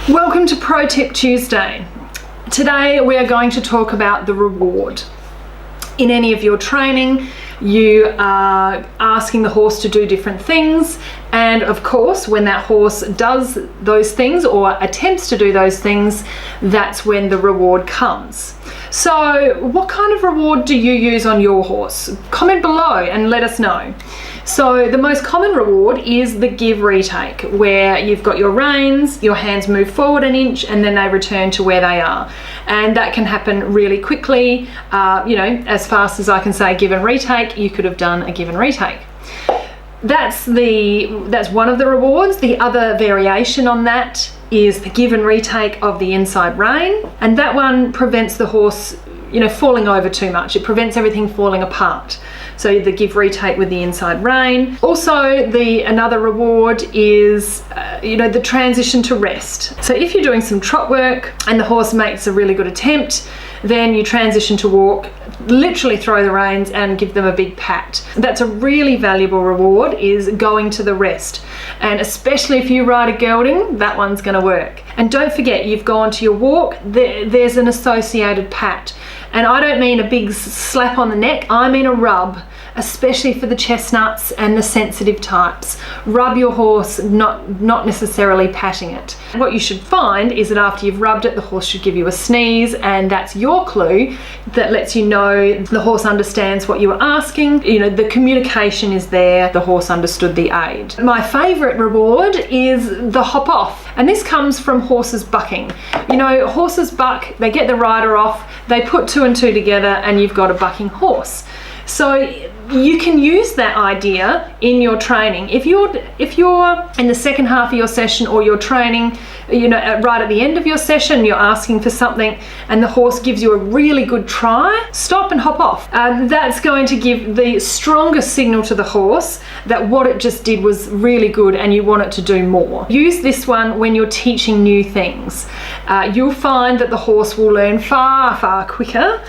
Welcome to Pro Tip Tuesday. Today we are going to talk about the reward. In any of your training, you are asking the horse to do different things, and of course when that horse does those things or attempts to do those things, that's when the reward comes. So what kind of reward do you use on your horse? Comment below and let us know. So the most common reward is the give retake, where you've got your reins, your hands move forward an inch and then they return to where they are. And that can happen really quickly, as fast as I can say give and retake, you could have done a give and retake. That's one of the rewards. The other variation on that is the give and retake of the inside rein, and that one prevents the horse falling over too much. It prevents everything falling apart. So the give retake with the inside rein. Also, another reward is the transition to rest. So if you're doing some trot work and the horse makes a really good attempt, then you transition to walk, literally throw the reins and give them a big pat. That's a really valuable reward, is going to the rest. And especially if you ride a gelding, that one's going to work. And don't forget, you've gone to your walk, there's an associated pat. And I don't mean a big slap on the neck, I mean a rub, especially for the chestnuts and the sensitive types. Rub your horse, not necessarily patting it. What you should find is that after you've rubbed it, the horse should give you a sneeze, and that's your clue that lets you know the horse understands what you were asking. The communication is there, the horse understood the aid. My favorite reward is the hop off, and this comes from horses bucking. Horses buck, they get the rider off, they put two and two together, and you've got a bucking horse. So you can use that idea in your training. If you're in the second half of your session, or you're training, right at the end of your session, you're asking for something and the horse gives you a really good try, stop and hop off. That's going to give the strongest signal to the horse that what it just did was really good and you want it to do more. Use this one when you're teaching new things. You'll find that the horse will learn far quicker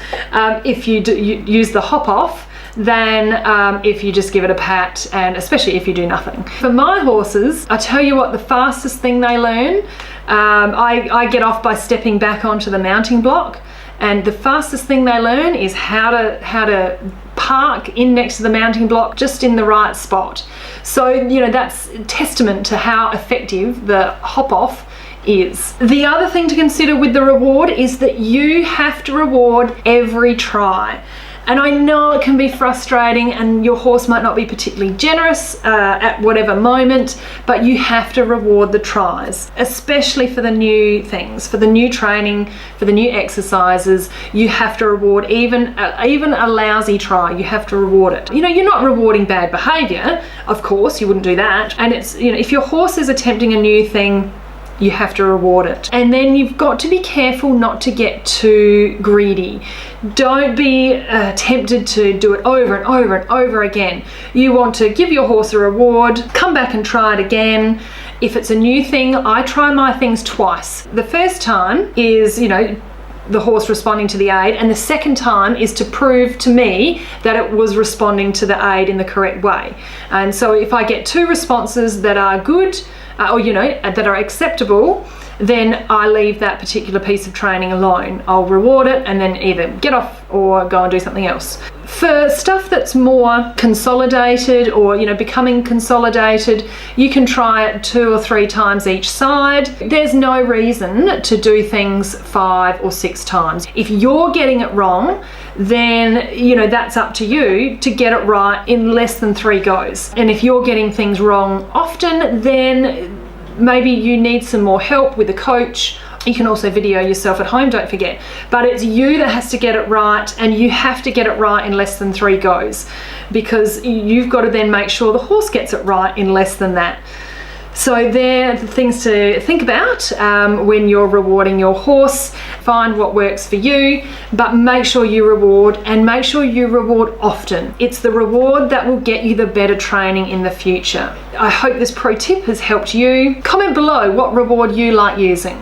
if you use the hop off than if you just give it a pat, and especially if you do nothing. For my horses, I tell you what, the fastest thing they learn, I get off by stepping back onto the mounting block, and the fastest thing they learn is how to park in next to the mounting block just in the right spot. So that's testament to how effective the hop off is. The other thing to consider with the reward is that you have to reward every try. And I know it can be frustrating and your horse might not be particularly generous at whatever moment, but you have to reward the tries, especially for the new things, for the new training, for the new exercises. You have to reward even a lousy try, you have to reward it. You're not rewarding bad behavior, of course, you wouldn't do that. And it's, if your horse is attempting a new thing, you have to reward it. And then you've got to be careful not to get too greedy. Don't be tempted to do it over and over and over again. You want to give your horse a reward, come back and try it again. If it's a new thing, I try my things twice. The first time is, the horse responding to the aid, and the second time is to prove to me that it was responding to the aid in the correct way. And so if I get two responses that are good, that are acceptable, then I leave that particular piece of training alone. I'll reward it and then either get off or go and do something else. For stuff that's more consolidated or becoming consolidated, you can try it 2 or 3 times each side. There's no reason to do things 5 or 6 times. If you're getting it wrong, then that's up to you to get it right in less than 3 goes. And if you're getting things wrong often, then maybe you need some more help with a coach. You can also video yourself at home, don't forget. But it's you that has to get it right, and you have to get it right in less than 3 goes, because you've got to then make sure the horse gets it right in less than that. So they're the things to think about when you're rewarding your horse. Find what works for you, but make sure you reward, and make sure you reward often. It's the reward that will get you the better training in the future. I hope this pro tip has helped you. Comment below what reward you like using.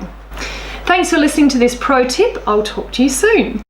Thanks for listening to this pro tip. I'll talk to you soon.